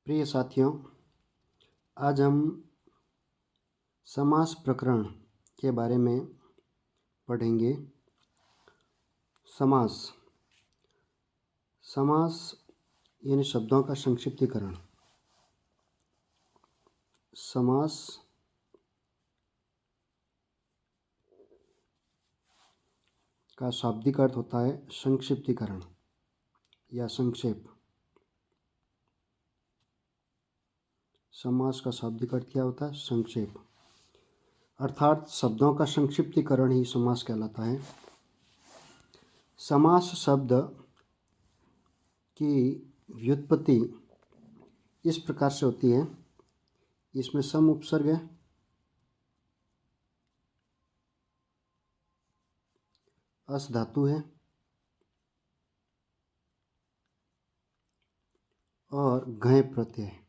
प्रिय साथियों, आज हम समास प्रकरण के बारे में पढ़ेंगे। समास समास यानी शब्दों का संक्षिप्तीकरण। समास का शाब्दिक अर्थ होता है संक्षिप्तीकरण या संक्षेप। समास का शाब्दिक अर्थ क्या होता है? संक्षेप, अर्थात शब्दों का संक्षिप्तीकरण ही समास कहलाता है। समास शब्द की व्युत्पत्ति इस प्रकार से होती है। इसमें सम उपसर्ग है, अस धातु है और घय प्रत्यय है।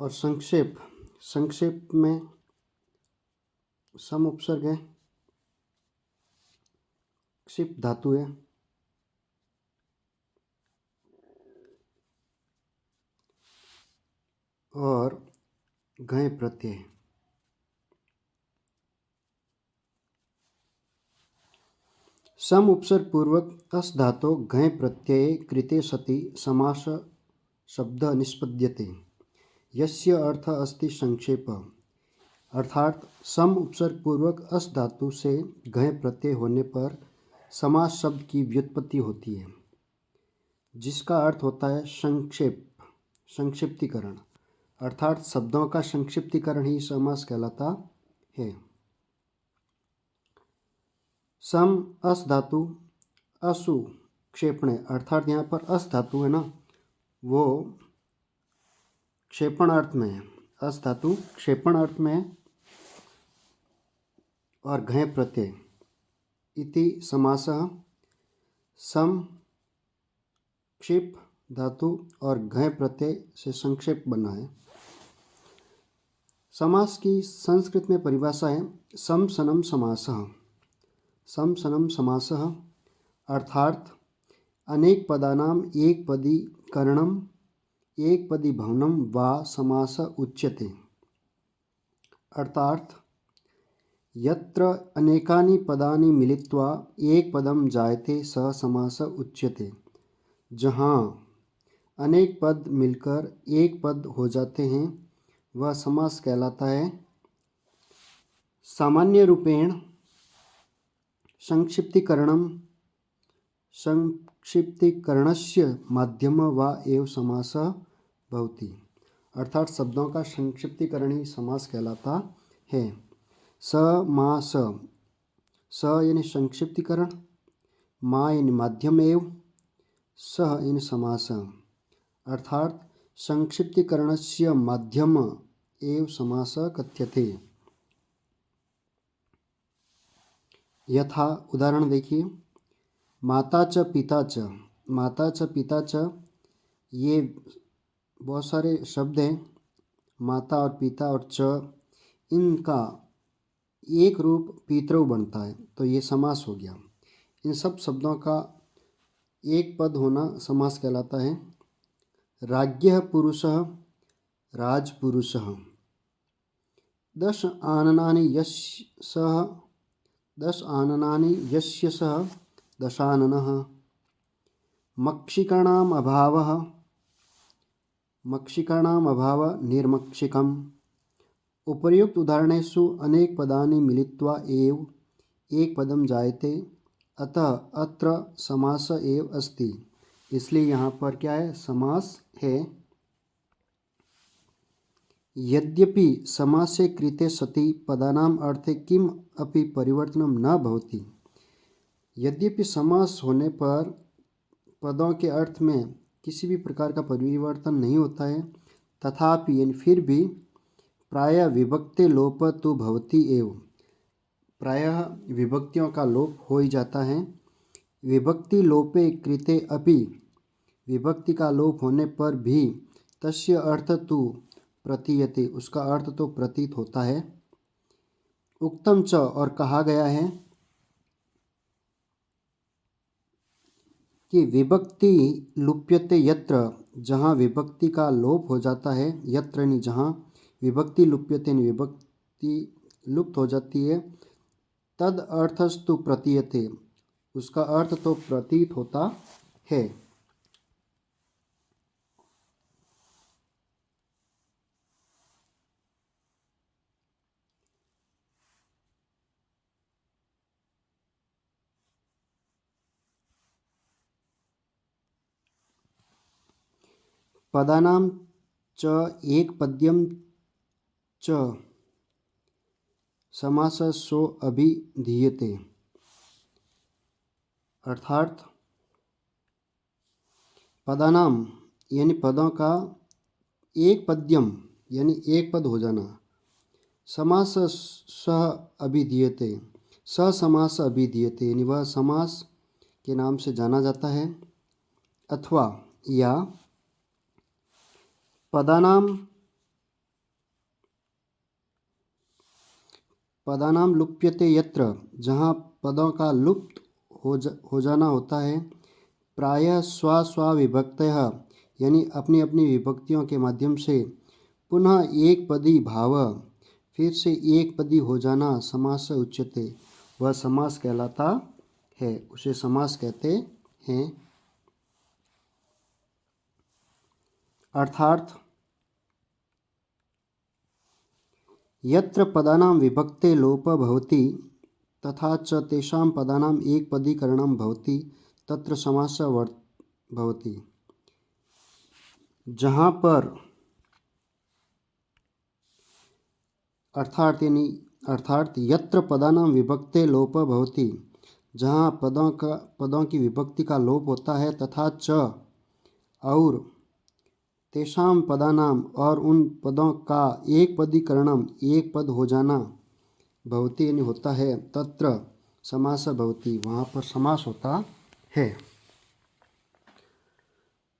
और संक्षेप में सम उपसर्ग है, क्षिप धातु है और घय प्रत्यय है। सम उपसर्ग पूर्वक अस धातो घय प्रत्यये कृते सति समास शब्द निष्पद्यते, यस्य अर्थ अस्ति संक्षेप। अर्थात सम उपसर्ग पूर्वक अस धातु से घय प्रत्यय होने पर समास शब्द की व्युत्पत्ति होती है, जिसका अर्थ होता है संक्षिप्तीकरण। अर्थात शब्दों का संक्षिप्तीकरण ही समास कहलाता है। सम अस धातु असु क्षेपणे, अर्थात यहाँ पर अस धातु है ना, वो क्षेपण अर्थ में है। अस धातु क्षेपण अर्थ में है और घय प्रत्यय इति समासः सम क्षिप धातु और घय प्रत्यय से संक्षेप बना है। समास की संस्कृत में परिभाषा है समसनम समासः। समसनम समासः अर्थात अनेक पदानाम एक पदी करणम एक पदी भवनम वा समास उच्यते। अर्थात यत्र अनेकानि पदानि मिलित्वा एक पदम जायते स समास उच्यते। जहाँ अनेक पद मिलकर एक पद हो जाते हैं वह समास कहलाता है। सामान्य रूपेण संक्षिप्तीकरणस्य माध्यम वा एव समासः भवति। अर्थात शब्दों का संक्षिप्तीकरण ही समास कहलाता है। समास, स यानी संक्षिप्तीकरण, मा यानी माध्यम एव, सह यानी समास। अर्थात संक्षिप्तीकरणस्य माध्यम एव समास कथ्यते। यथा उदाहरण देखिए, माता च पिता च। माता च पिता च, ये बहुत सारे शब्द हैं। माता और पिता और च, इनका एक रूप पितृ बनता है, तो ये समास हो गया। इन सब शब्दों का एक पद होना समास कहलाता है। राज्ञः पुरुषः राजपुरुषः। दश आननानि यस्य सः दशाननः। मक्षिकाणाम् अभावः निर्मक्षिकम्। उपर्युक्त उदाहरणेषु अनेक पदानि मिलित्वा एव एक पदम जायते, अतः अत्र समास एव अस्ति। इसलिए यहाँ पर क्या है? समास है। यद्यपि समासे कृते सति पदानाम अर्थे किम अपि परिवर्तनम न भवति। यद्यपि समास होने पर पदों के अर्थ में किसी भी प्रकार का परिवर्तन नहीं होता है, तथापि यानी फिर भी प्रायः विभक्ति लोप तो भवति एव। प्रायः विभक्तियों का लोप हो ही जाता है। विभक्ति लोपे कृते अपि, विभक्ति का लोप होने पर भी तस्य अर्थ तु प्रतीयते, उसका अर्थ तो प्रतीत होता है। उक्तम च, और कहा गया है। कि विभक्ति लुप्यते यत्र, जहाँ विभक्ति का लोप हो जाता है, यत्र यानी जहाँ, विभक्ति लुप्यते यानी विभक्ति लुप्त हो जाती है, तद अर्थस्तु प्रतीयते, उसका अर्थ तो प्रतीत होता है। पदानां च एकपद्यं च समासः सो अभिधीयते, अर्थात पदानाम यानी पदों का एक पद्यम यानी एक पद हो जाना, समास सह अभिधीयते, स समास अभिधीयते यानी वह समास के नाम से जाना जाता है, अथवा या पदानाम लुप्यते यत्र, जहाँ पदों का लुप्त हो जाना होता है, प्रायः स्वस्वविभक्तयः यानी अपनी अपनी विभक्तियों के माध्यम से, पुनः एक पदी भाव फिर से एक पदी हो जाना, समास उच्यते, वह समास कहलाता है, उसे समास कहते हैं। अर्थात यत्र पदानां विभक्ते लोपः भवति तथा च तेषां पदानाम् एकपदीकरणं भवति तत्र समासः भवति, जहाँ पर अर्थात यत्र पदानां विभक्ते लोपः भवति, जहाँ पदों की विभक्ति का लोप होता है, तथा च और तेषां पदानाम और उन पदों का एक पदीकरणम एक पद हो जाना, भवति यानी होता है, तत्र समास भवति, वहाँ पर समास होता है।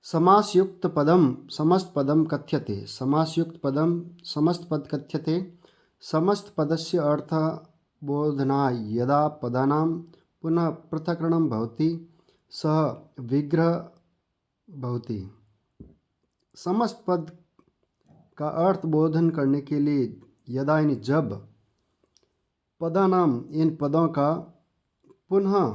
समास युक्त पदम समस्त पदम कथ्यते, समास युक्त पदम समस्त पद कथ्यते, समस्त पदस्य अर्थ बोधनाय यदा पदानां पुनः पृथक्करणं भवति सह विग्रह भवति, समस्त पद का अर्थ बोधन करने के लिए यदा यानी जब, पदानाम इन पदों का पुनः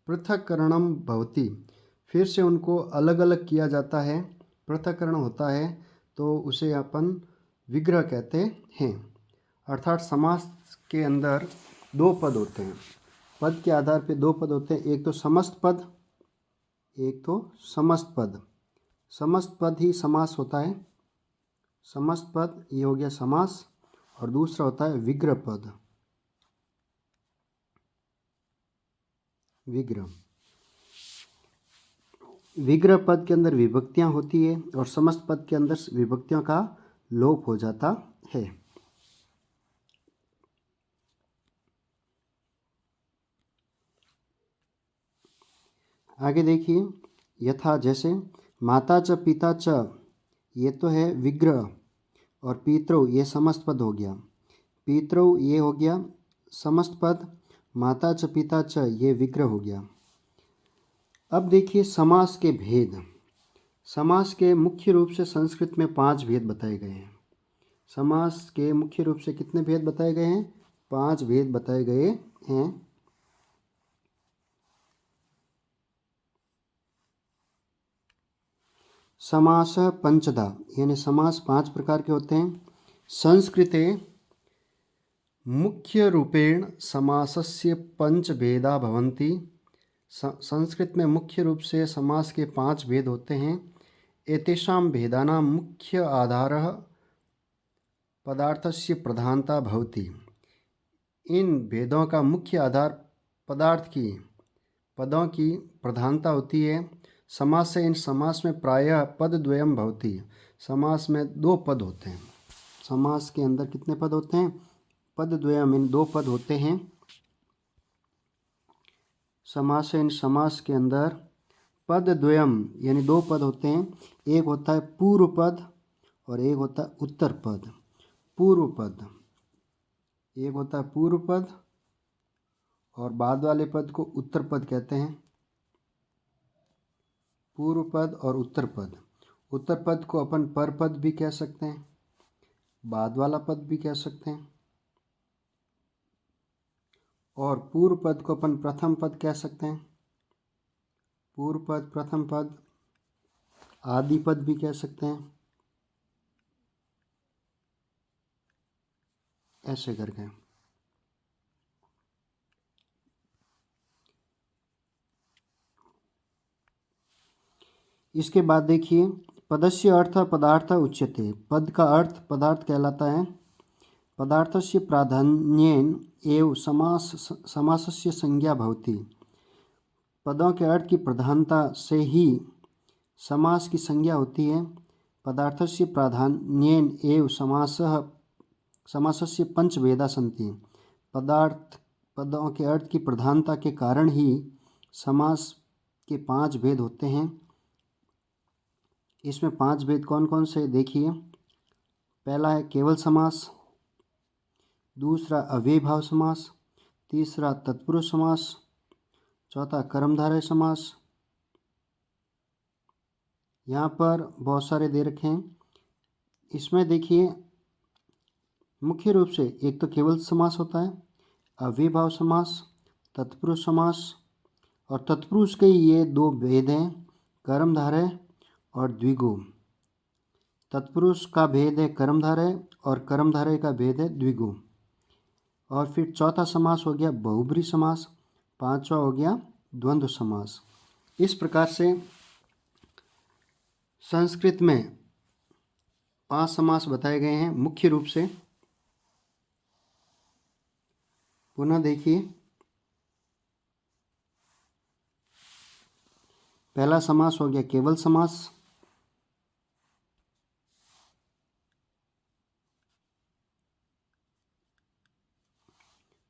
पृथक्करणम भवति फिर से उनको अलग अलग किया जाता है, पृथक्करण होता है, तो उसे अपन विग्रह कहते हैं। अर्थात समास के अंदर दो पद होते हैं, पद के आधार पे दो पद होते हैं, एक तो समस्त पद, एक तो समस्त पद। समस्त पद ही समास होता है, समस्त पद ये हो गया समास, और दूसरा होता है विग्रह पद। विग्रह पद के अंदर विभक्तियां होती है और समस्त पद के अंदर विभक्तियों का लोप हो जाता है। आगे देखिए, यथा जैसे माता च पिता च, ये तो है विग्रह, और पितरौ ये समस्त पद हो गया, पितरौ ये हो गया समस्त पद, माता च पिता च ये विग्रह हो गया। अब देखिए समास के भेद। समास के मुख्य रूप से संस्कृत में 5 भेद बताए गए हैं। समास के मुख्य रूप से कितने भेद बताए गए हैं? 5 भेद बताए गए हैं। समासः पंचधा यानी समास 5 प्रकार के होते हैं। संस्कृते मुख्य रूपेण समासस्य 5 भेदा भवन्ति। संस्कृत में मुख्य रूप से समास के 5 भेद होते हैं। एतेषां भेदानां मुख्य आधारः पदार्थस्य प्रधानता भवति। इन भेदों का मुख्य आधार पदों की प्रधानता होती है। समास से इन समास में प्रायः पदद्वयं भवति। समास में 2 पद होते हैं। समास के अंदर कितने पद होते हैं? पदद्वयम, इन 2 पद होते हैं। समास से इन समास के अंदर पदद्वयम यानी 2 पद होते हैं। एक होता है पूर्व पद और एक होता है उत्तर पद। पूर्व पद, एक होता है पूर्व पद और बाद वाले पद को उत्तर पद कहते हैं। पूर्व पद और उत्तर पद। उत्तर पद को अपन पर पद भी कह सकते हैं, बाद वाला पद भी कह सकते हैं, और पूर्व पद को अपन प्रथम पद कह सकते हैं। पूर्व पद, प्रथम पद, आदि पद भी कह सकते हैं, ऐसे करके। इसके बाद देखिए, पदस्य अर्थ पदार्थ उच्यते। पद का अर्थ पदार्थ कहलाता है। पदार्थस्य प्राधान्येन एव समासस्य संज्ञा भवति। पदों के अर्थ की प्रधानता से ही समास की संज्ञा होती है। पदार्थस्य प्राधान्येन एव समासस्य पंचभेदा सन्ति। पदों के अर्थ की प्रधानता के कारण ही समास के 5 भेद होते हैं। इसमें 5 भेद कौन कौन से देखिए। पहला है केवल समास, दूसरा अव्ययीभाव समास, तीसरा तत्पुरुष समास, चौथा कर्मधारय समास। यहाँ पर बहुत सारे दे रखे हैं। इसमें देखिए, मुख्य रूप से एक तो केवल समास होता है, अव्ययीभाव समास, तत्पुरुष समास, और तत्पुरुष के ये 2 भेद हैं, कर्मधारय और द्विगु। तत्पुरुष का भेद है कर्मधारय और कर्मधारय का भेद है द्विगु। और फिर चौथा समास हो गया बहुब्री समास, पांचवा हो गया द्वंद्व समास। इस प्रकार से संस्कृत में 5 समास बताए गए हैं मुख्य रूप से। पुनः देखिए, पहला समास हो गया केवल समास,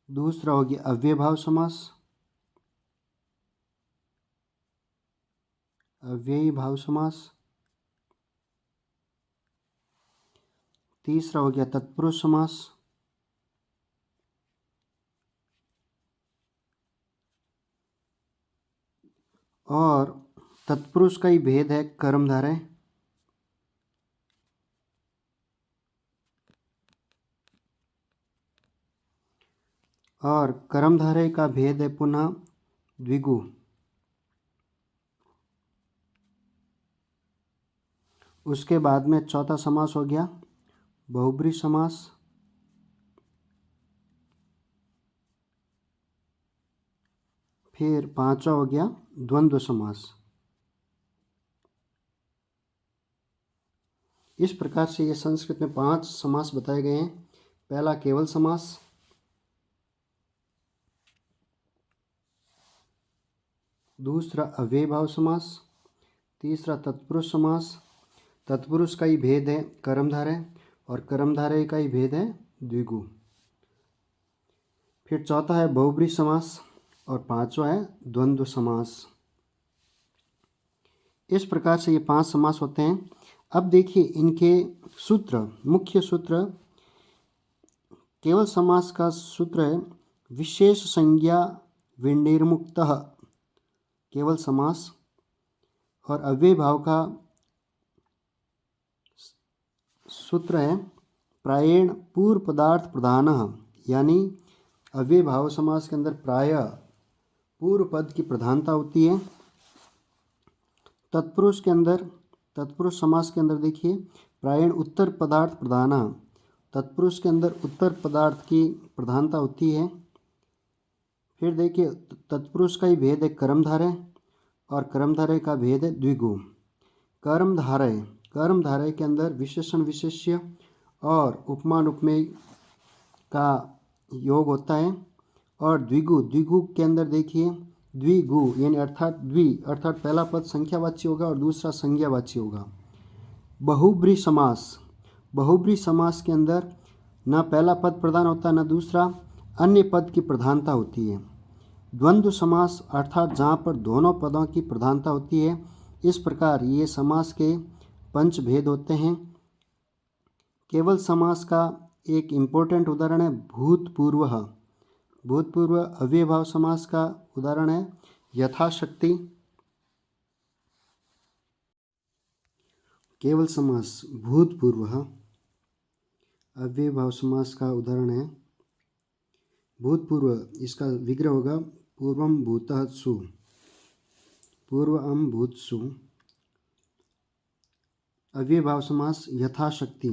दूसरा हो गया अव्ययीभाव समास, अव्ययीभाव समास, तीसरा हो गया तत्पुरुष समास, और तत्पुरुष का ही भेद है कर्मधारय, और कर्मधारय का भेद है पुनः द्विगु। उसके बाद में चौथा समास हो गया बहुब्री समास, फिर पांचवा हो गया द्वंद्व समास। इस प्रकार से ये संस्कृत में 5 समास बताए गए हैं। पहला केवल समास, दूसरा अव्ययीभाव समास, तीसरा तत्पुरुष समास, तत्पुरुष का ही भेद है कर्मधारय और कर्मधारय का ही भेद है द्विगु। फिर चौथा है बहुब्री समास और पांचवा है द्वंद्व समास। इस प्रकार से ये 5 समास होते हैं। अब देखिए इनके सूत्र, मुख्य सूत्र। केवल समास का सूत्र है विशेष संज्ञा विनिर्मुक्तः केवल समास, और अव्ययीभाव का सूत्र है प्रायेण पूर्व पदार्थ प्रधानः, यानी अव्ययीभाव समास के अंदर प्रायः पूर्व पद की प्रधानता होती है। तत्पुरुष के अंदर, तत्पुरुष समास के अंदर देखिए प्रायेण उत्तर पदार्थ प्रधानः, तत्पुरुष के अंदर उत्तर पदार्थ की प्रधानता होती है। फिर देखिए तत्पुरुष का ही भेद है कर्मधारय और कर्मधारय का भेद है द्विगु। कर्मधारय, कर्मधारय के अंदर विशेषण विशेष्य और उपमान उपमेय का योग होता है। और द्विगु, द्विगु के अंदर देखिए द्विगु यानी अर्थात अर्थात पहला पद संख्यावाची होगा और दूसरा संज्ञावाची होगा। बहुब्री समास, बहुब्री समास के अंदर न पहला पद प्रधान होता न दूसरा, अन्य पद की प्रधानता होती है। द्वंद्व समास अर्थात जहाँ पर दोनों पदों की प्रधानता होती है। इस प्रकार ये समास के 5 भेद होते हैं। केवल समास का एक इम्पोर्टेंट उदाहरण है भूतपूर्व। भूतपूर्व अव्ययीभाव समास का उदाहरण है यथाशक्ति। केवल समास भूतपूर्व। अव्यय भाव समास का उदाहरण है भूतपूर्व, इसका विग्रह होगा पूर्वम भूतः सु, पूर्वम भूतसु। अव्यय भाव समास यथाशक्ति,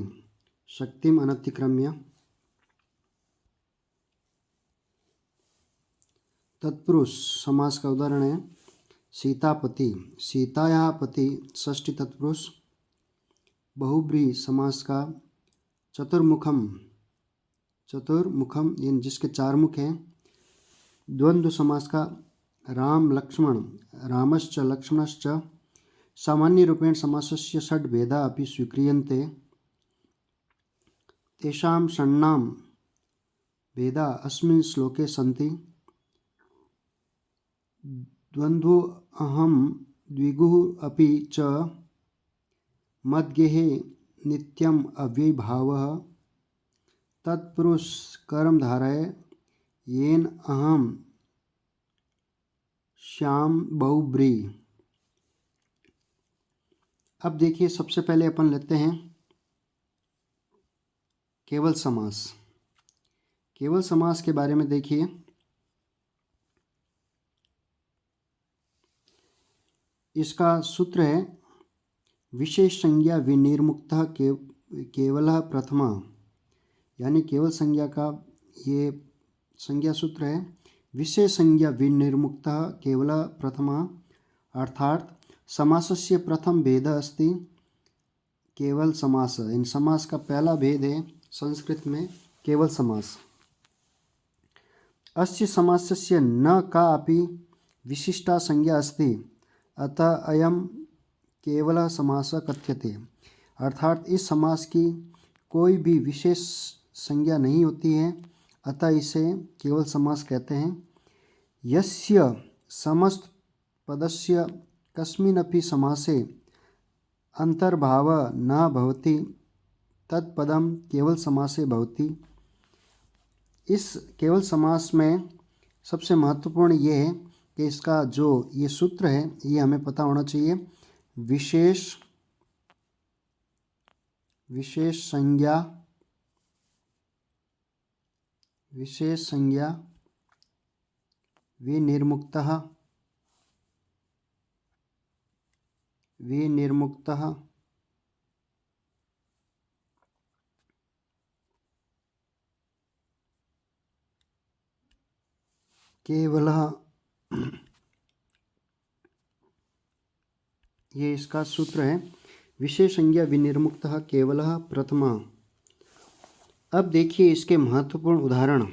शक्तिम अनतिक्रम्य। तत्पुरुष समास का उदाहरण है सीतापति, सीतायाः पति षष्ठी तत्पुरुष। बहुब्रीहि समास का चतुर्मुखम, चतुर्मुखम जिसके चार मुख हैं। द्वंद्व समास का राम लक्ष्मण, रामश्च लक्ष्मणश्च। सामान्य रूपेण समासस्य षड् भेदा अपि स्वीक्रियन्ते, तेषां षण्णां भेदा अस्मिन् श्लोके सन्ति। द्वन्द्वो अहं द्विगुः अपि च मद्गेहे नित्यम् अव्ययभावः तत्पुरुष कर्मधारय येन अहम श्याम बहुब्रीहि। अब देखिए सबसे पहले अपन लेते हैं केवल समास। केवल समास के बारे में देखिए, इसका सूत्र है विशेष संज्ञा विनिर्मुक्तः केवलः प्रथमा, यानी केवल संज्ञा का ये संज्ञा सूत्र है विशेष संज्ञा विनिर्मुक्तः केवलः प्रथमा, अर्थात समासस्य प्रथम भेद अस्ति केवल समास। इन समास का पहला भेद है संस्कृत में केवल समास। अस्य समासस्य न कापि विशिष्टा संज्ञा अस्ति अतः अयम केवल समास कथ्यते, अर्थात इस समास की कोई भी विशेष संज्ञा नहीं होती है, अतः इसे केवल समास कहते हैं। यस्य समस्त पदस्य कस्मिन्नपि समासे अंतर्भाव न भवति तत्पदम केवल समासे भवति। इस केवल समास में सबसे महत्वपूर्ण ये है कि इसका जो ये सूत्र है ये हमें पता होना चाहिए। विशेष संज्ञा विनिर्मुक्तः केवलः, ये इसका सूत्र है विशेष संज्ञा विनिर्मुक्तः केवलः प्रथमा। अब देखिए इसके महत्वपूर्ण उदाहरण।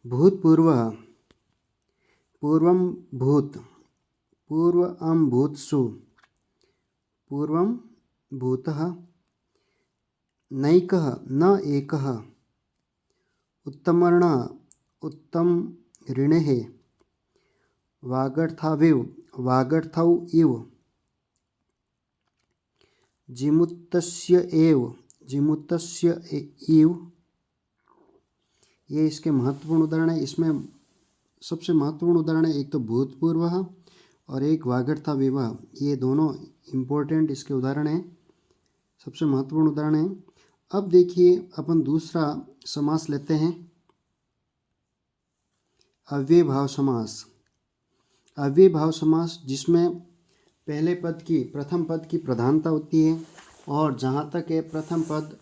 भूतपूर्व, पूर्वम भूत, पूर्वम भूतसु, पूर्वम भूतः। नैकः न एकः, उत्तमर्ण उत्तम ऋणेः, वागर्थाविव वागर्थौ इव, जिमुत्तस्य इव। ये इसके महत्वपूर्ण उदाहरण है। इसमें सबसे महत्वपूर्ण उदाहरण है एक तो भूतपूर्व और एक वागर्थाविव। ये दोनों इम्पोर्टेंट इसके उदाहरण हैं, सबसे महत्वपूर्ण उदाहरण है। अब देखिए अपन दूसरा समास लेते हैं अव्यय भाव समास। अव्यय भाव समास जिसमें पहले पद की प्रथम पद की प्रधानता होती है और जहाँ तक है प्रथम पद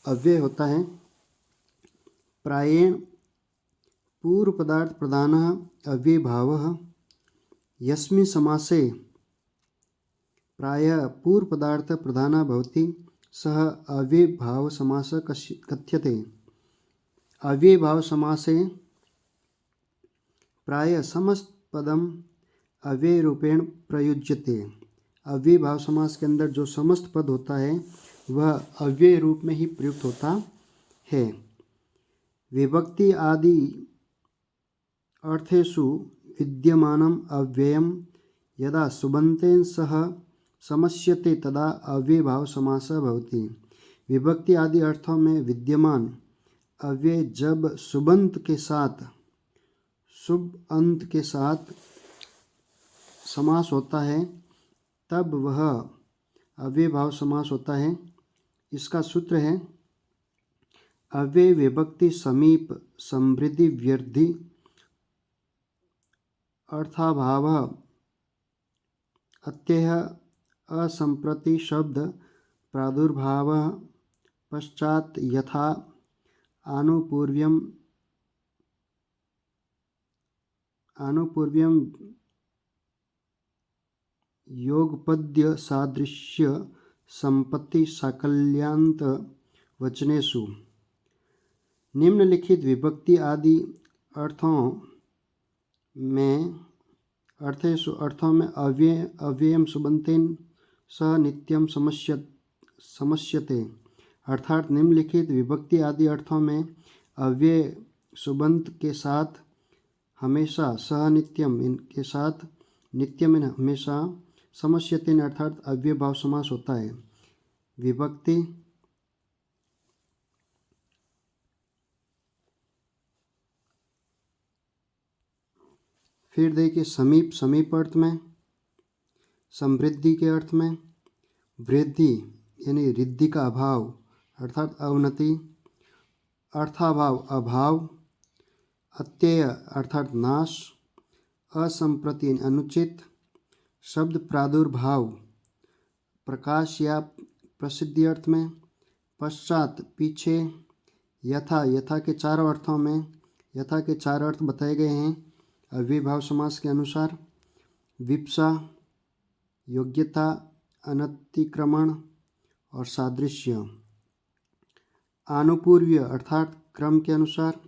अव्यय होता है। प्रायेण पूर्व पदार्थ प्रधानः अव्यय भावः, यस्मिन् समासे प्रायः पूर्व पदार्थ प्रधानः भवति सः अव्यय भाव समासः कथ्यते। अव्यय भाव समासे प्रायः समस्त पदम अव्यय रूपेण प्रयुज्यते। अव्यय भाव समास के अंदर जो समस्त पद होता है वह अव्यय रूप में ही प्रयुक्त होता है। विभक्ति आदि अर्थेषु विद्यमानम् अव्ययम् यदा सुबन्तेन सह समस्यते तदा अव्यय भाव समासः भवति। विभक्ति आदि अर्थों में विद्यमान अव्यय जब सुबंत के साथ शुभ अंत के साथ समास होता है तब वह अव्ययभाव समास होता है। इसका सूत्र है अव्यय विभक्ति समीप समृद्धि वृद्धि अर्थाभाव अत्यय असंप्रति शब्द प्रादुर्भाव पश्चात यथा आनुपूर्व्यम योगपद्य सादृश्य संपत्ति साकल्यांत वचनेषु निम्नलिखित विभक्ति आदि अर्थों में अव्ययम सुबंतेन सह नित्यम समस्यते अर्थात निम्नलिखित विभक्ति आदि अर्थों में अव्यय सुबंत के साथ हमेशा सह नित्यम इनके साथ नित्यम हमेशा समस्यते अर्थात अव्यय भाव समास होता है। विभक्ति फिर देखिए समीप अर्थ में, समृद्धि के अर्थ में, वृद्धि यानी रिद्धि का अभाव अर्थात अवनति, अर्थाभाव अभाव, अत्यय अर्थात नाश, असंप्रति अनुचित, शब्द प्रादुर्भाव प्रकाश या प्रसिद्धि अर्थ में, पश्चात पीछे, यथा के चारों अर्थों में, यथा के चार अर्थ बताए गए हैं अव्ययभाव समास के अनुसार। विप्सा योग्यता, अनतिक्रमण और सादृश्य। आनुपूर्व्य अर्थात क्रम के अनुसार,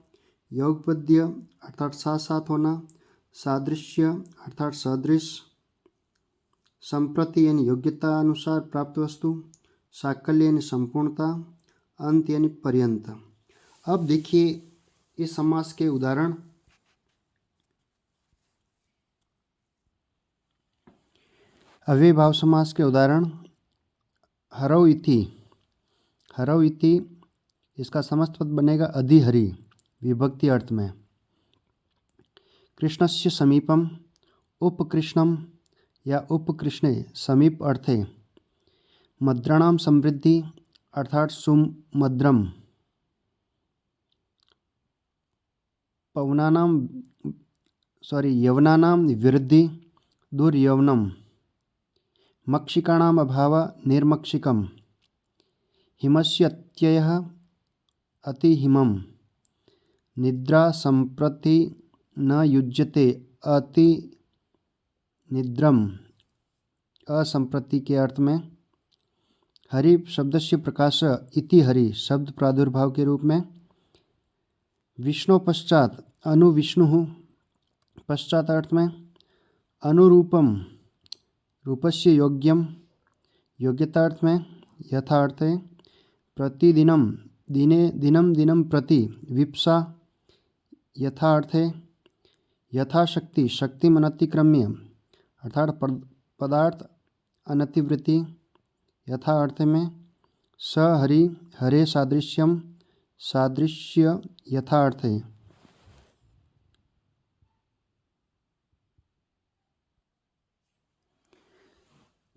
योगपद्य अर्थात साथ साथ होना, सादृश्य अर्थात सदृश, संप्रति यानी योग्यता अनुसार प्राप्त वस्तु, साकल्य यानी संपूर्णता, अंत यानी पर्यंत। अब देखिए इस समास के उदाहरण। अव्ययभाव समास के उदाहरण हरौ इति इसका समस्त पद बनेगा अधिहरि विभक्ति अर्थ में। कृष्णस्य समीपम उपकृष्णम या उपकृष्णे समीप अर्थे। मद्राणाम समृद्धि अर्थात सुमद्रम। यवनानाम वृद्धि दुर्यवनम। मक्षिकाणाम अभाव निर्मक्षिकम। हिमस्य अत्ययः अतिहिमम। निद्रा संप्रति न युज्यते अति निद्रम असंप्रति के अर्थ में। हरि शब्दस्य प्रकाश इति हरि शब्द प्रादुर्भाव के रूप में। विष्णु पश्चात अनुविष्णु पश्चात अर्थ में। अनुरूपम रूपस्य योग्यम योग्यता अर्थ में। यथा अर्थ है प्रतिदिनम दिनम प्रति। विप्सा यथा अर्थ है यथाशक्ति शक्तिम अनतिक्रम्य अर्थात पदार्थ अनतिवृत्ति। यथा अर्थ में स हरि हरे सादृश्यम सादृश्य यथा अर्थ है।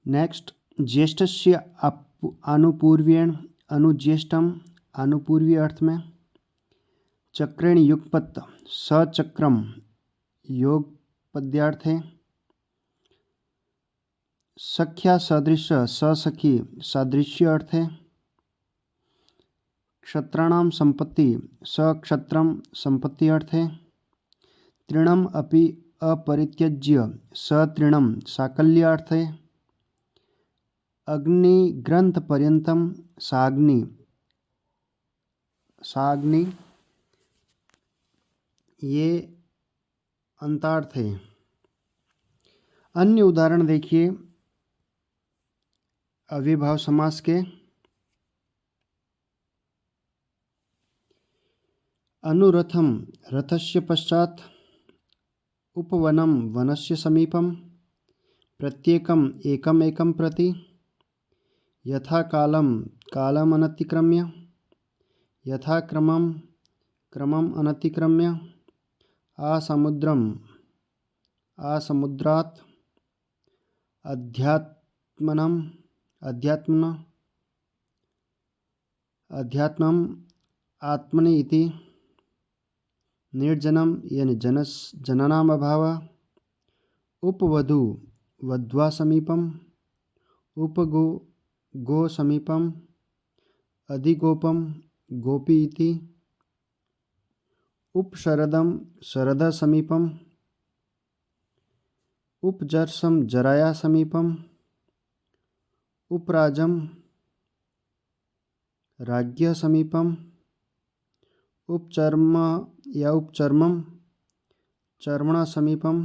नेक्स्ट ज्येष्ठस्य आनुपूर्व्येण अनुज्येष्ठम आनुपूर्वी अर्थ में। चक्रेण युगपत् सचक्रम योग पद्यार्थ है। सख्या सदृश ससखी सादृश्य अर्थ है। क्षत्राणाम संपत्ति सक्षत्रम संपत्ति अर्थ है। तृणम अपि अपरित्यज्य सतृणम साकल्य अर्थ है। अग्नि ग्रंथ पर्यंतम साग्नि ये अंतार्थ है। अन्य उदाहरण देखिए अव्ययभाव समास के। अनुरथम रथस्य पश्चात। उपवनम वनस्य समीपम। प्रत्येकम एकम एकम प्रति। यथा कालम कालम अनतिक्रम्य। यथा क्रमम क्रमम अनतिक्रम्य। आसमुद्रम आसमुद्रात्। अध्यात्मनम अध्यात्म अध्यात्मम आत्मनि इति निर्जनम यानी जननाम अभाव उपवधु वध्वा समीपम उपगो गो समीपम अधिगोपम गोपी इति उपशरदम शरद समीपम उपजर्षम जराया समीपम उपराजम राज्ञ समीपम उपचर्म या उपचर्मम चर्मणा समीपम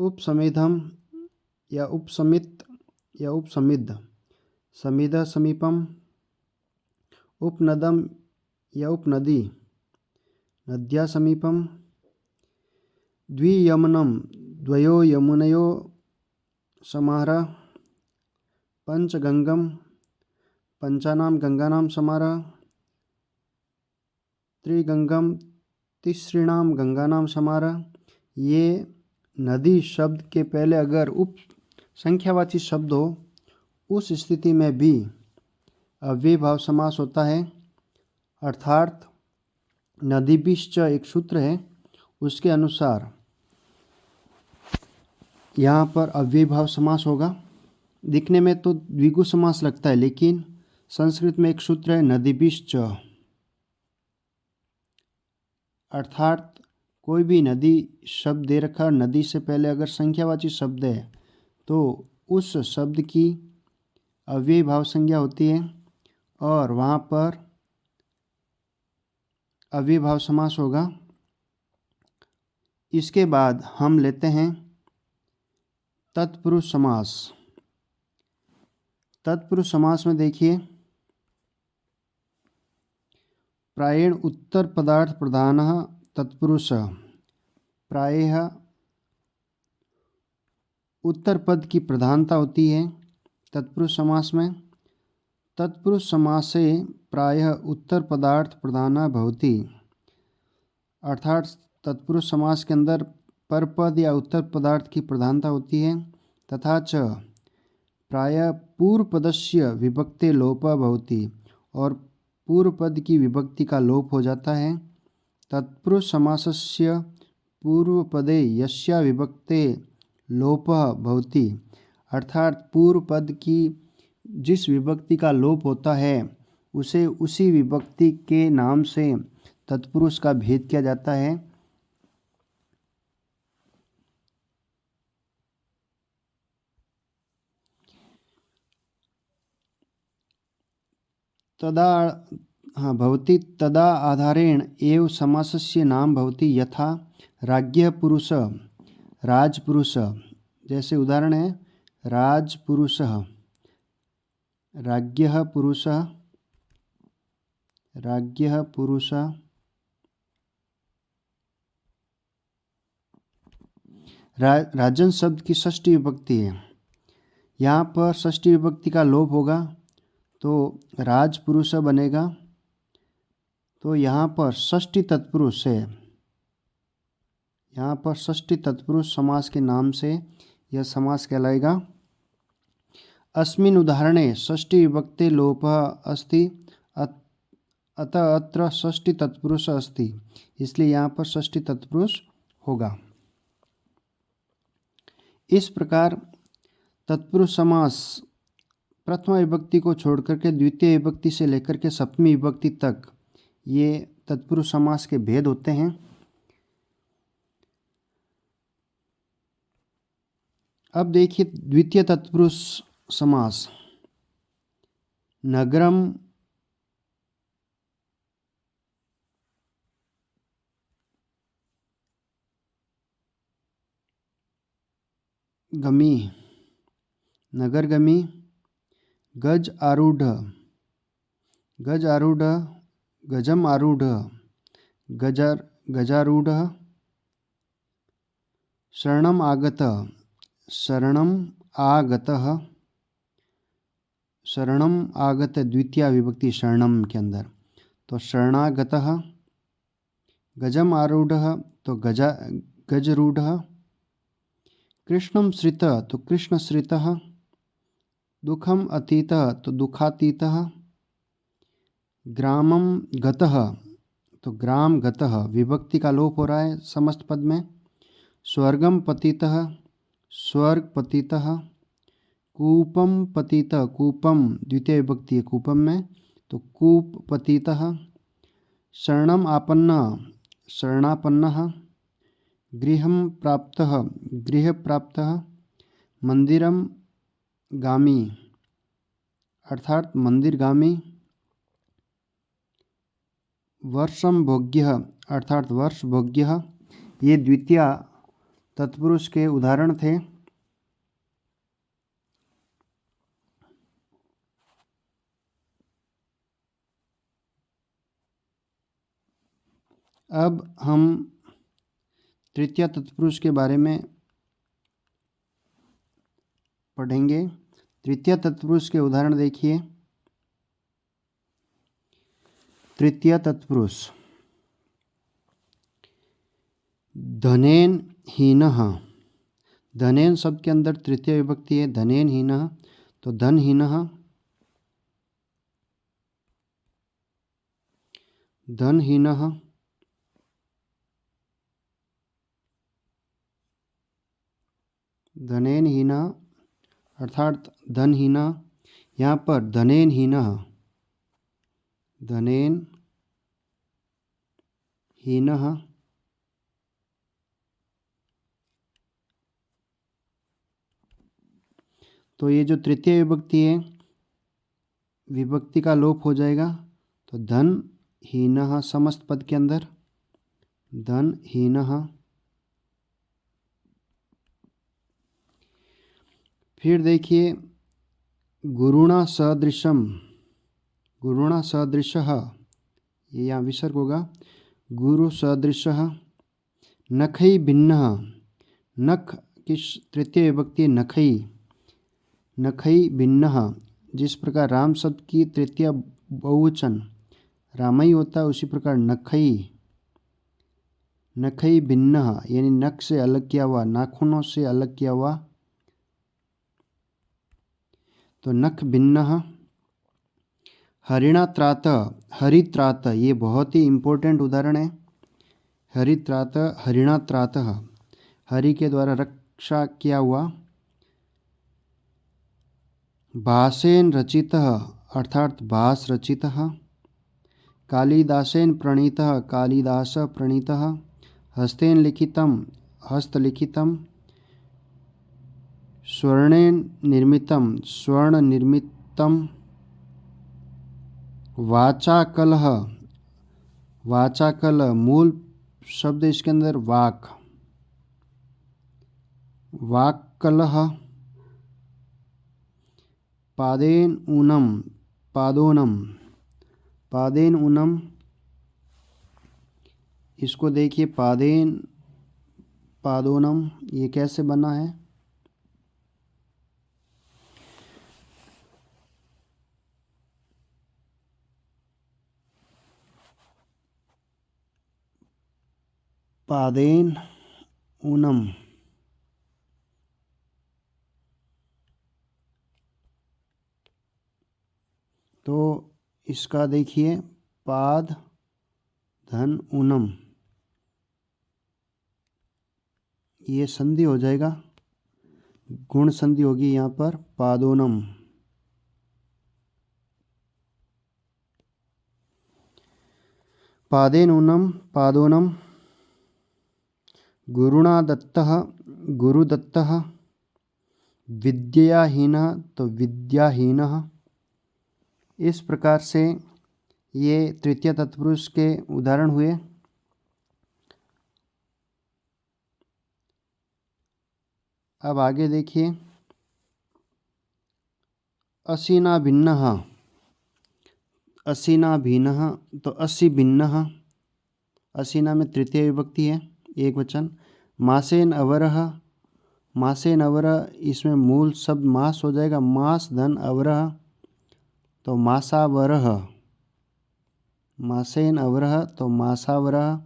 उपसमेधम या उपसमित या उपसमिद्ध समिध समीपम उपनदम या उपनदी नद्या समीपम द्वियमनम द्वयो यमुनयो समाहर पंचगंगम पंचानाम गंगानाम समाहर त्रिगंगम तिसृणाम गंगानाम समाहर। ये नदी शब्द के पहले अगर उप संख्यावाची शब्द हो उस स्थिति में भी अव्ययभाव समास होता है, अर्थात नदीभिश्च एक सूत्र है उसके अनुसार यहाँ पर अव्ययभाव समास होगा। दिखने में तो द्विगु समास लगता है लेकिन संस्कृत में एक सूत्र है नदीभिश्च, अर्थात कोई भी नदी शब्द दे रखा और नदी से पहले अगर संख्यावाची शब्द है तो उस शब्द की अव्ययभाव संज्ञा होती है और वहाँ पर अव्ययभाव समास होगा। इसके बाद हम लेते हैं तत्पुरुष समास। तत्पुरुष समास में देखिए प्रायेण उत्तर पदार्थ प्रधानः तत्पुरुषः। प्रायः उत्तर पद की प्रधानता होती है तत्पुरुष समास में। तत्पुरुष समासे प्रायः उत्तर पदार्थ प्रधानः भवति, अर्थात तत्पुरुष समास के अंदर परपद या उत्तर पदार्थ की प्रधानता होती है तथा च प्रायः पूर्व पदस्य विभक्ते लोपः भवति और पूर्व पद की विभक्ति का लोप हो जाता है। तत्पुरुष समासस्य पूर्व पदे यस्या विभक्ते लोपः भवति, अर्थात पूर्व पद की जिस विभक्ति का लोप होता है उसे उसी विभक्ति के नाम से तत्पुरुष का भेद किया जाता है। भवति तदा आधारेण एव समासस्य नाम भवति, यथा राज्ञः पुरुषः राजपुरुषः। जैसे उदाहरण है राजपुरुषः, राज्ञः पुरुषः, राज्ञः पुरुषः। राजन शब्द की षष्ठी विभक्ति है, यहाँ पर षष्ठी विभक्ति का लोप होगा तो राजपुरुष बनेगा। तो यहाँ पर षष्ठी तत्पुरुष है, यहाँ पर षष्ठी तत्पुरुष समास के नाम से यह समास कहलाएगा। अस्मिन् उदाहरणे षष्ठी विभक्ते लोपः अस्ति अतः अत्र षष्ठी तत्पुरुष अस्ति, इसलिए यहाँ पर षष्ठी तत्पुरुष होगा। इस प्रकार तत्पुरुष समास प्रथम विभक्ति को छोड़कर के द्वितीय विभक्ति से लेकर के सप्तमी विभक्ति तक ये तत्पुरुष समास के भेद होते हैं। अब देखिए द्वितीय तत्पुरुष समास। नगरम गमी, नगरगमी, गज आरूढ़, गज आरूढ़, गजम आरूढ़, गजारूढ़, शरणम आगत, शरणम आगतः, शरणम आगत द्वितीय विभक्ति शरणम के अंदर तो शरणागतः, गजम आरूढ़ तो गजरूढ़, कृष्णम श्रित तो कृष्णश्रितः, दुखम अतीतः तो दुखातीतः, ग्रामम गतः तो ग्राम गतः, विभक्ति का लोप हो रहा है समस्त पद में। स्वर्गम पतितः, स्वर्ग पतितः। कूपम पतितः, कूपम द्वितीय विभक्ति है कूपम में, तो कूप पतितः। शरणम आपन्न, शरणापन्नः। गृहं प्राप्तः, गृह प्राप्तः। मंदिरम गामी अर्थात मंदिरगामी। वर्षम भोग्यः अर्थात वर्ष भोग्यः। ये द्वितीय तत्पुरुष के उदाहरण थे। अब हम तृतीय तत्पुरुष के बारे में पढ़ेंगे। तृतीय तत्पुरुष के उदाहरण देखिए। तृतीय तत्पुरुष धनेन हीनः, धनेन शब्द के अंदर तृतीय विभक्ति है धनेन हीनः, तो धनहीनः, धनहीनः। धनेन हीनः अर्थात धनहीनः। यहाँ पर धनेन हीनः, धनेन हीनः। तो ये जो तृतीय विभक्ति है विभक्ति का लोप हो जाएगा, तो धन हीनः समस्त पद के अंदर धन हीनः। फिर देखिए गुरुणा सदृशम, गुरुणा सदृशः, ये यहाँ विसर्ग होगा। गुरु सदृशः। नखई भिन्नः, नख की तृतीय विभक्ति नखई, नखई भिन्नः। जिस प्रकार राम शब्द की तृतीय बहुवचन रामई होता है, उसी प्रकार नखई, नखई भिन्नः यानी नख से अलग किया हुआ, नाखूनों से अलग किया हुआ, तो नख भिन्नः। हरिणात्रात, हरित्रात, ये बहुत ही इम्पोर्टेंट उदाहरण है। हरित्रात, हरिणात्रातः, हरि के द्वारा रक्षा किया हुआ। भासेन रचितः अर्थात भास रचितः। कालिदासेन प्रणीतः, कालिदास प्रणीतः। हस्तेन लिखितम, हस्तलिखितम। स्वर्णेन निर्मितम, स्वर्ण निर्मितम। वाचाकलः, वाचाकल मूल शब्द इसके अंदर वाक, वाक्कलः। पादेन ऊनम, पादोनम, पादेन ऊनम। इसको देखिए पादेन पादोनम, ये कैसे बना है। पादेन ऊनम, तो इसका देखिए पाद धन ऊनम, ये संधि हो जाएगा, गुण संधि होगी यहाँ पर पादोनम। पादेन ऊनम, पादोनम। गुरुणा दत्तः, गुरुदत्तः। विद्याहीनः तो विद्याहीनः। इस प्रकार से ये तृतीय तत्पुरुष के उदाहरण हुए। अब आगे देखिए असीना भिन्नः, असीना भिन्नः तो असी भिन्नः। असीना में तृतीय विभक्ति है एक वचन। मासेन अवरः, मासेन अवरः, इसमें मूल शब्द मास हो जाएगा, मास धन अवरः, तो मासावरः। मासेन अवरः तो मासावरः,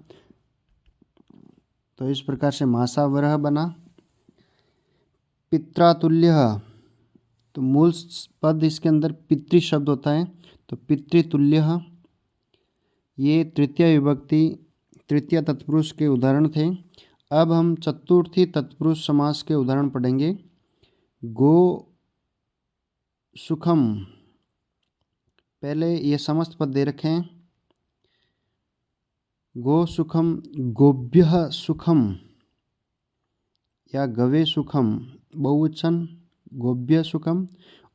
तो इस प्रकार से मासावरः बना। पित्रातुल्यः, तो मूल पद इसके अंदर पितृ शब्द होता है, तो पितृतुल्य। ये तृतीय विभक्ति तृतीय तत्पुरुष के उदाहरण थे। अब हम चतुर्थी तत्पुरुष समास के उदाहरण पढ़ेंगे। गो सुखम, पहले ये समस्त पद दे रखे हैं। गो सुखम, गोभ्यः सुखम या गवे सुखम, बहुवचन गोभ्य सुखम,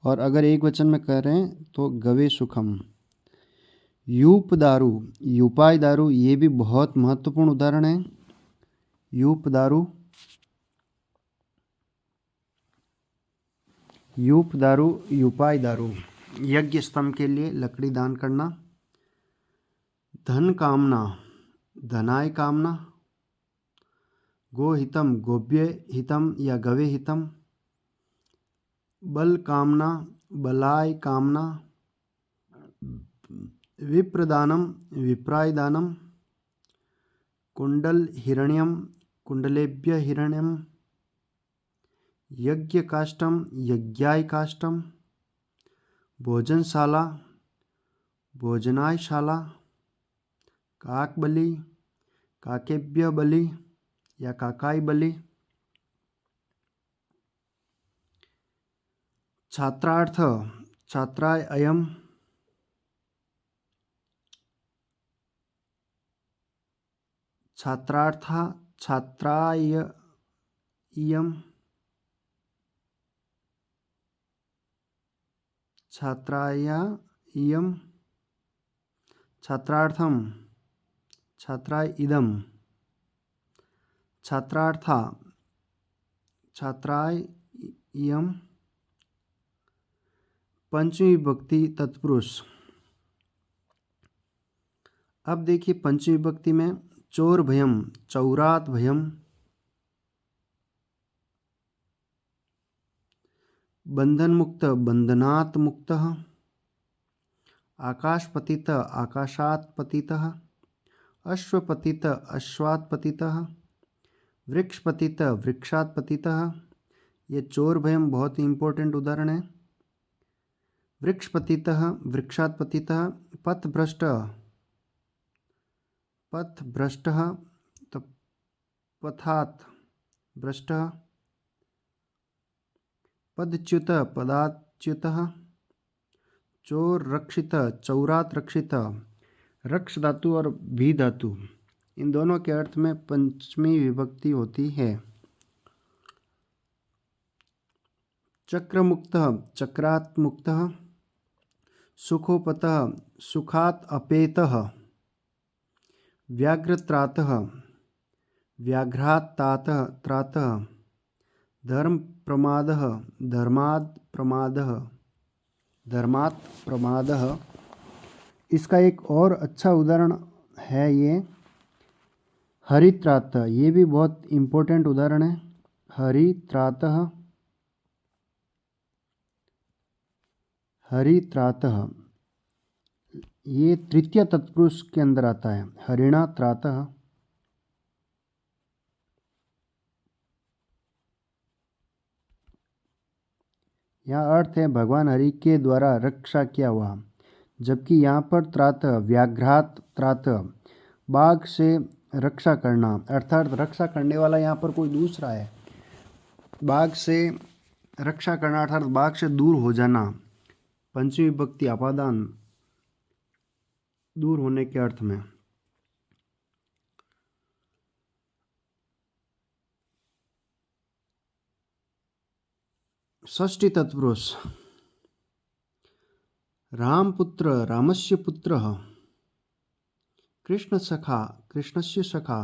और अगर एक वचन में कह रहे हैं तो गवे सुखम। यूप दारू, यूपाय दारू, ये भी बहुत महत्वपूर्ण उदाहरण है। यूप दारू, यूप दारू, यूपाय दारू, यज्ञ स्तंभ के लिए लकड़ी दान करना। धन कामना, धनाय कामना। गो हितम, गोभ्य हितम या गवे हितम। बल कामना, बलाय कामना। विप्रदानम, विप्राय दानम। कुंडल हिरण्यम, कुंडलेभ्य हिरण्यम। यज्ञ काष्ठम, यज्ञाय काष्ठम। भोजनशाला, भोजनाय शाला। काक बलि, काकेभ्य बलि या काकाय बलि। छात्रार्थ, छात्राय अयम। छात्रार्था, छात्राय इयम। छात्राय इयम। छात्रार्थम, छात्राय इदम। छात्रार्था, छात्राय इयम। पंचमी विभक्ति तत्पुरुष। अब देखिए पंचमी विभक्ति में चोर भयम, चौरात भयम। बंधन मुक्त, बंधनात् मुक्तः। आकाश पतित, आकाशात् पतितः। अश्व पतित, अश्वात् पतितः। वृक्ष पतित, वृक्षात् पतितः। ये चोर भयम बहुत ही इंपॉर्टेंट उदाहरण है। वृक्ष पतितः, वृक्षात् पतितः। पथ भ्रष्ट, पथ भ्रष्टः, तो पथात् भ्रष्टः। पदच्युत, पदाच्युतः। चोर रक्षित, चौरात रक्षित। रक्ष धातु और भी धातु, इन दोनों के अर्थ में पंचमी विभक्ति होती है। चक्र मुक्त, चक्रात् मुक्तः। सुखोपतः, सुखात् अपेतः। व्याघ्रत्रातः, व्याघ्रात् तातः त्रातः। धर्म प्रमादः, धर्मात् प्रमादः, धर्मात् प्रमादः। इसका एक और अच्छा उदाहरण है ये हरित्रातः, ये भी बहुत इम्पोर्टेंट उदाहरण है। हरित्रातः, हरित्रातः, ये तृतीय तत्पुरुष के अंदर आता है। हरिणा त्रातः। यहाँ अर्थ है भगवान हरि के द्वारा रक्षा किया हुआ, जबकि यहाँ पर त्रातः, व्याघ्रात त्रातः, बाघ से रक्षा करना, अर्थात रक्षा करने वाला यहाँ पर कोई दूसरा है। बाघ से रक्षा करना अर्थात बाघ से दूर हो जाना। पंचमी विभक्ति अपादान, दूर होने के अर्थ में। षष्ठी तत्पुरुष। रामपुत्र, रामस्य पुत्रः। कृष्ण सखा, कृष्णस्य सखा।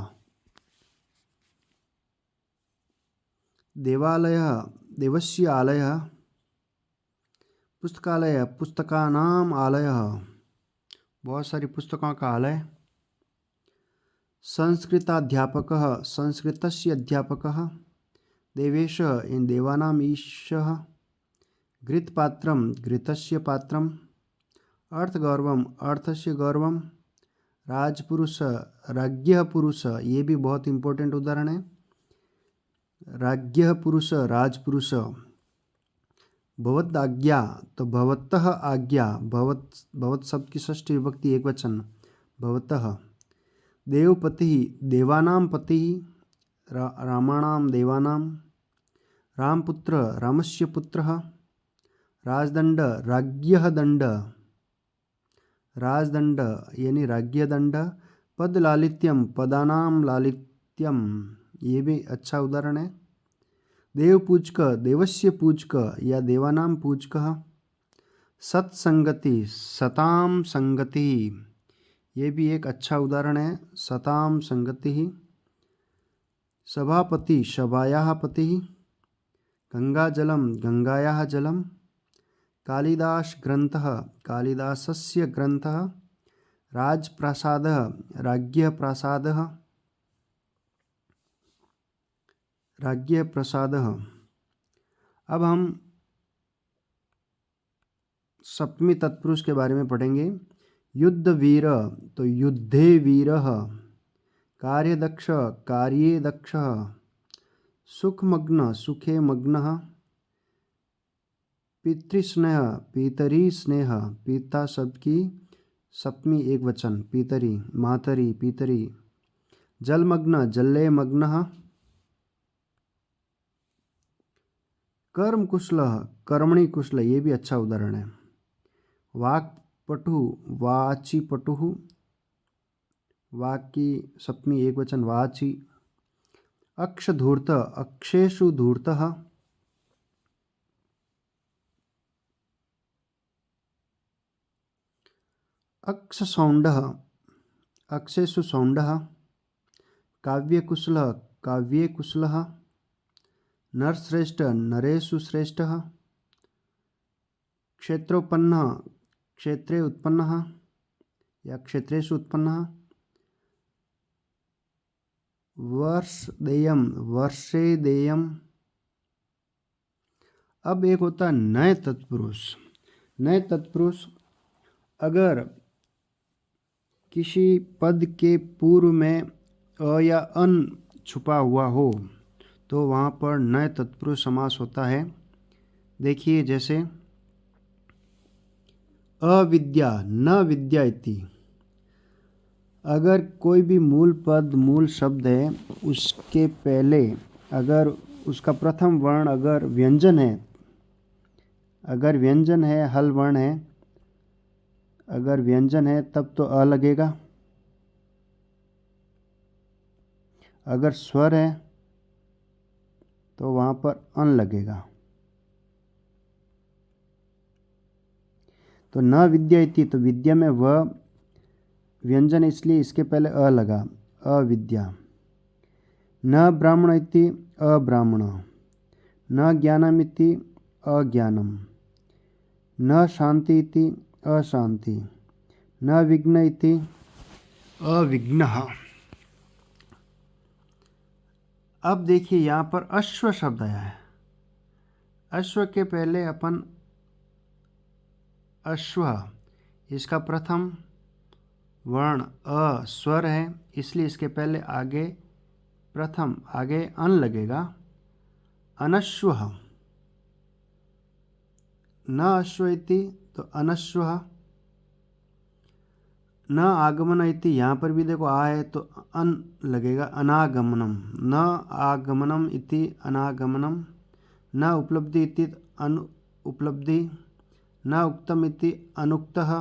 देवालयः, देवस्य आलयः। पुस्तकालय, पुस्तकानाम आलयः, बहुत सारी पुस्तकों का आलय। संस्कृताध्यापकः, संस्कृतस्य अध्यापकः। देवेशः, इन देवानाम ईशः। घृतपात्रम, घृतस्य पात्रम। अर्थगौरवम, अर्थस्य गौरवम। राजपुरुष, राज्ञः पुरुष, ये भी बहुत इंपॉर्टेंट उदाहरण है। राज्ञः पुरुष, राजपुरुष। भवद आज्ञा तो भवतः आज्ञा, भवत शब्द की षष्ठी विभक्ति एक वचन भवतः। देवपति देवानां पति, रामाणां देवानां। रामपुत्र रामस्य पुत्रः। राजदंड राज्ञः दंड, राजदंड यानी राज्ञ दंड। पद लालित्यम पदानाम लालित्यम, ये भी अच्छा उदाहरण है। देव पूजक देवस्य पूजक या देवानाम पूजकः। सत्संगति सताम संगति, ये भी एक अच्छा उदाहरण है, सताम संगति। सभापति सभायाः पतिः। गंगा जलम गंगायाः जलम। कालिदास ग्रंथः कालिदासस्य ग्रंथः। राजप्रासादः राज्ञः प्रासादः, राज्ञः प्रासादः। अब हम सप्तमी तत्पुरुष के बारे में पढ़ेंगे। युद्ध वीर तो युद्धे वीरः। कार्यदक्ष कार्ये दक्षः। सुखमग्न सुखे मग्नः। पितृस्नेह पितरी स्नेह, पिता शब्द की सप्तमी एक वचन पितरी मातरी पितरी। जलमग्न जल्ले मग्नः। कर्म कुशल कर्मणि कुशल, ये भी अच्छा उदाहरण है। वाक्पटु वाची पटुः, वाक की सप्तमी एक वचन वाची। अक्ष धूर्त अक्षेषु धूर्तः। अक्ष सौंडः अक्षेषु सौंडः। काव्यकुशलः काव्ये कुशलः। नरश्रेष्ठ नरेषु श्रेष्ठः। क्षेत्रोत्पन्नः क्षेत्रे उत्पन्नः या क्षेत्रेषु उत्पन्नः। वर्षदेयं वर्षे देयम। अब एक होता है नए तत्पुरुष। नए तत्पुरुष अगर किसी पद के पूर्व में अ या अन छुपा हुआ हो तो वहाँ पर नए तत्पुरुष समास होता है। देखिए जैसे अविद्या न विद्या इति। अगर कोई भी मूल पद मूल शब्द है, उसके पहले अगर उसका प्रथम वर्ण अगर व्यंजन है, अगर व्यंजन है हल वर्ण है, अगर व्यंजन है तब तो अ लगेगा। अगर स्वर है तो वहाँ पर अन लगेगा। तो न विद्या इति, तो विद्या में वह व्यंजन इसलिए इसके पहले अ लगा, अविद्या। न ब्राह्मण इति अब्राह्मण। न ज्ञानम इति अज्ञानम। न शांति इति अशांति। न विघ्न इति अविघ्नः। अब देखिए यहाँ पर अश्व शब्द आया है। अश्व के पहले अपन अश्व, इसका प्रथम वर्ण अ स्वर है, इसलिए इसके पहले आगे प्रथम आगे अन लगेगा। अनश्वः न अश्व इति तो अनश्वः। न आगमन इति, यहाँ पर भी देखो आ है तो अन लगेगा, अनागमनम। न आगमनम इति अनागमनम। न उपलब्धि इति अन उपलब्धि। न उक्तम इति अनुक्तः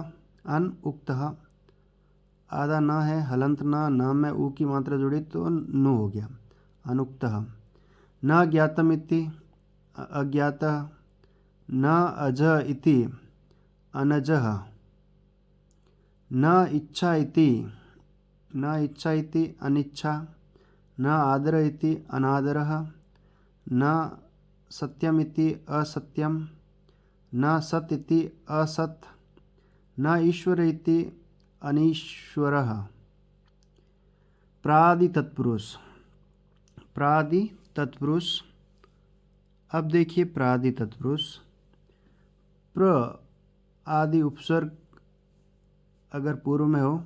अन उक्तः। आधा न है हलंत न में ऊ की मात्रा जुड़ी तो नु हो गया अनुक्तः। न ज्ञातम इति अज्ञातः। न अज इति अनजः। न इच्छा इति अनिच्छा। न आदर इति अनादरः। न सत्यम इति असत्यम। न सत इति असत। न ईश्वर इति अनीश्वरः। प्रादि तत्पुरुष प्रादि तत्पुरुष। अब देखिए प्रादि तत्पुरुष प्र आदि उपसर्ग अगर पूर्व में हो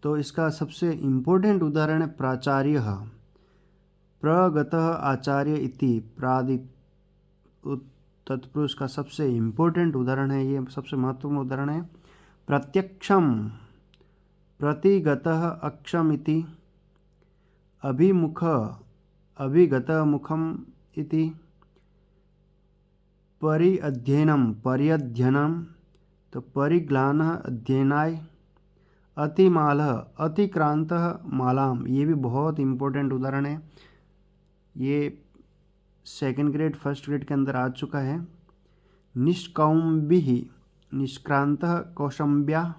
तो इसका सबसे इम्पोर्टेंट उदाहरण है प्राचार्यः। प्रगतः आचार्य इति प्रादि तत्पुरुष का सबसे इम्पोर्टेंट उदाहरण है, ये सबसे महत्वपूर्ण उदाहरण है। प्रत्यक्षम प्रतिगतः अक्षमिति, अभिमुख अभिगतः मुखम इति, पर्यध्ययनम तो परिग्लानः अध्ययनाय, अतिमालः अतिक्रांतः मालाम, ये भी बहुत इम्पोर्टेंट उदाहरण है। ये सेकंड ग्रेड फर्स्ट ग्रेड के अंदर आ चुका है। निष्कौम्बिः निष्क्रांतः कौशंब्या,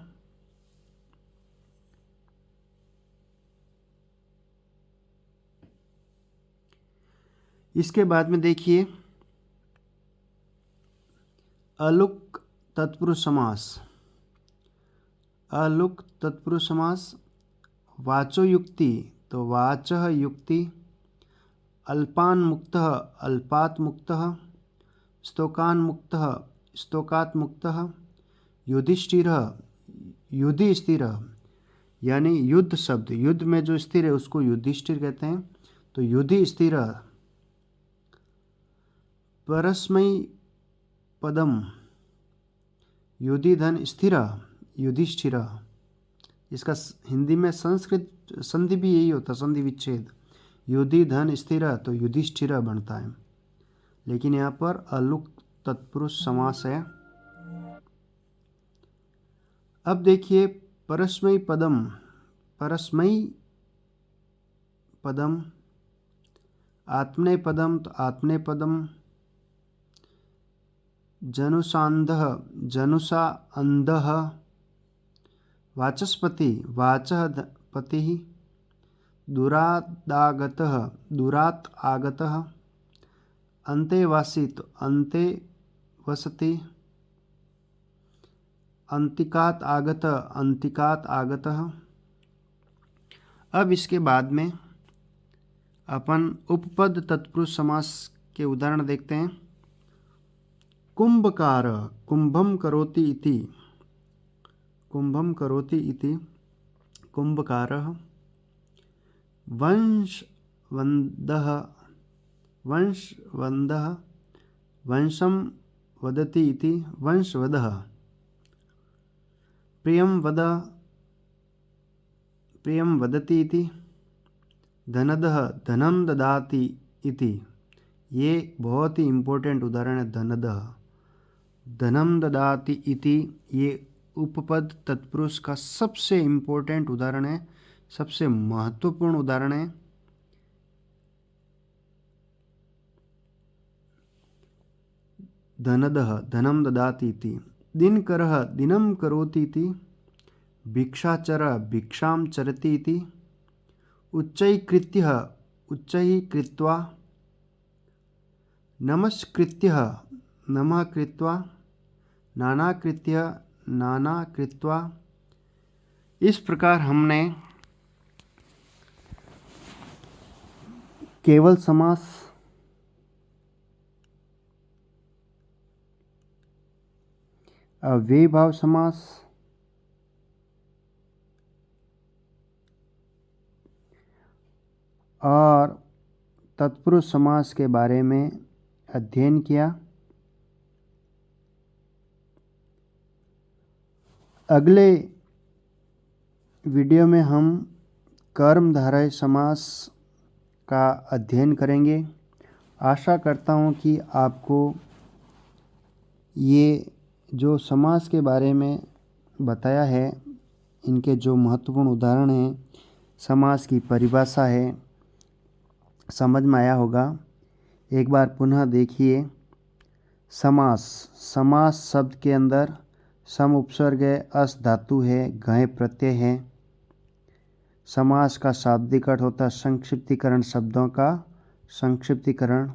इसके बाद में देखिए अलुक तत्पुरुष समास। अलुक तत्पुरुष समास, वाचो युक्ति तो वाचः युक्ति, अल्पान मुक्तः अल्पात् मुक्तः, स्तोकान मुक्तः स्तोकात् मुक्तः, युधिष्ठिरः युधि स्थिर, यानी युद्ध शब्द, युद्ध में जो स्थिर है उसको युधिष्ठिर कहते हैं, तो युधि स्थिर। परस्मै पदम, युधि धन स्थिर युधिष्ठिर, इसका हिंदी में संस्कृत संधि भी यही होता, संधि विच्छेद, युधि धन स्थिर तो युधिष्ठिर बनता है, लेकिन यहाँ पर अलुक तत्पुरुष समास है। अब देखिए परस्मै पदम, परस्मै पदम, आत्मनेपदम तो आत्मनेपदम, जनुषांधः जनुषा अंधः, वाचस्पति वाचः पतिः, दुरादागतः दुरात् आगतः, अंतेवासी तो अंते वसति, अंतिकात् आगत अंतिकात् आगतः। अब इसके बाद में अपन उपपद तत्पुरुष समास के उदाहरण देखते हैं। कुंभकार कुंभम करोति इति, कुंभम करोति इति कुंभकारः, वंशवन्दः वंशवन्दः, वंशम वदति इति वंशवदः, प्रियं वद प्रियं वदति इति धनदः धनम ददाति इति, ये बहुत ही इम्पोर्टेंट उदाहरण है। धनदः धनम ददाति इति, ये उपपद तत्पुरुष का सबसे इम्पोर्टेंट उदाहरण है, सबसे महत्वपूर्ण उदाहरण है। धनदः धनम ददाति इति, दिनकरः दिनं करोति इति, भिक्षाचरः भिक्षां चरति इति, उच्चैकृत्यः उच्चैः कृत्वा, नमस्कृत्यः नमः कृत्वा, नानाकृत्यः नाना कृत्वा। इस प्रकार हमने केवल समास, अव्ययीभाव समास, और तत्पुरुष समास के बारे में अध्ययन किया। अगले वीडियो में हम कर्मधारय समास का अध्ययन करेंगे। आशा करता हूँ कि आपको ये जो समास के बारे में बताया है, इनके जो महत्वपूर्ण उदाहरण हैं, समास की परिभाषा है, समझ में आया होगा। एक बार पुनः देखिए। समास, समास शब्द के अंदर सम उपसर्ग है, अस धातु है, घय प्रत्यय है। समास का शाब्दिक अर्थ होता है संक्षिप्तीकरण, शब्दों का संक्षिप्तीकरण।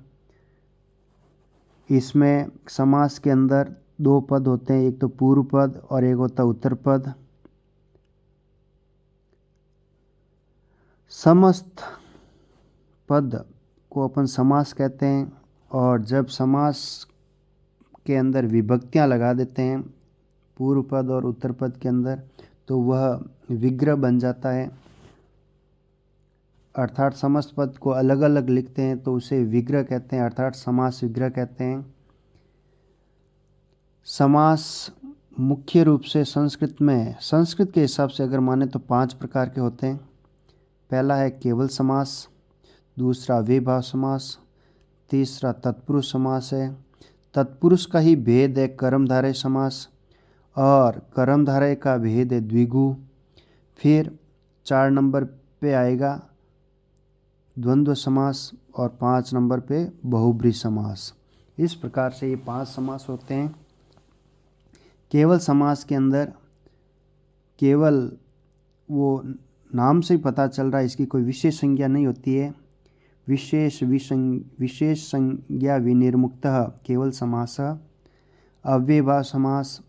इसमें समास के अंदर दो पद होते हैं, एक तो पूर्व पद और एक होता है उत्तर पद। समस्त पद को अपन समास कहते हैं, और जब समास के अंदर विभक्तियां लगा देते हैं पूर्व पद और उत्तर पद के अंदर, तो वह विग्रह बन जाता है। अर्थात समस्त पद को अलग अलग लिखते हैं तो उसे विग्रह कहते हैं, अर्थात समास विग्रह कहते हैं। समास मुख्य रूप से संस्कृत के हिसाब से अगर माने तो 5 प्रकार के होते हैं। पहला है केवल समास, दूसरा अव्ययभाव समास, तीसरा तत्पुरुष समास है, तत्पुरुष का ही भेद है कर्मधारय समास, और कर्मधारय का भेद है द्विगु। फिर 4 नंबर पे आएगा द्वंद्व समास और 5 नंबर पे बहुब्रीहि समास। इस प्रकार से ये 5 समास होते हैं। केवल समास के अंदर केवल वो नाम से ही पता चल रहा है, इसकी कोई विशेष संज्ञा नहीं होती है। विशेष संज्ञा विनिर्मुक्तः केवल समास। अव्ययभाव समास,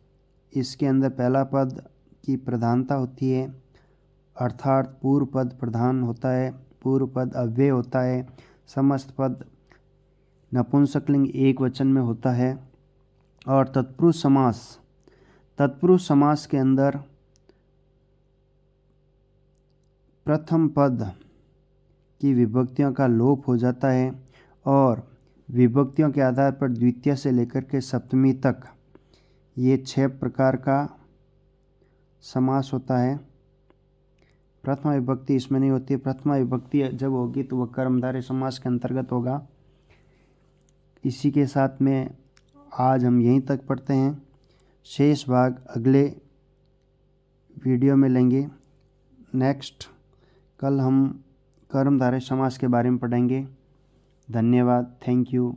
इसके अंदर पहला पद की प्रधानता होती है, अर्थात पूर्व पद प्रधान होता है, पूर्व पद अव्यय होता है, समस्त पद नपुंसकलिंग एक वचन में होता है। और तत्पुरुष समास के अंदर प्रथम पद की विभक्तियों का लोप हो जाता है और विभक्तियों के आधार पर द्वितीय से लेकर के सप्तमी तक ये 6 प्रकार का समास होता है। प्रथमा विभक्ति इसमें नहीं होती। प्रथमा विभक्ति जब होगी तो वह कर्मधारय समास के अंतर्गत होगा। इसी के साथ में आज हम यहीं तक पढ़ते हैं। शेष भाग अगले वीडियो में लेंगे। कल हम कर्मधारय समास के बारे में पढ़ेंगे। धन्यवाद। Thank you.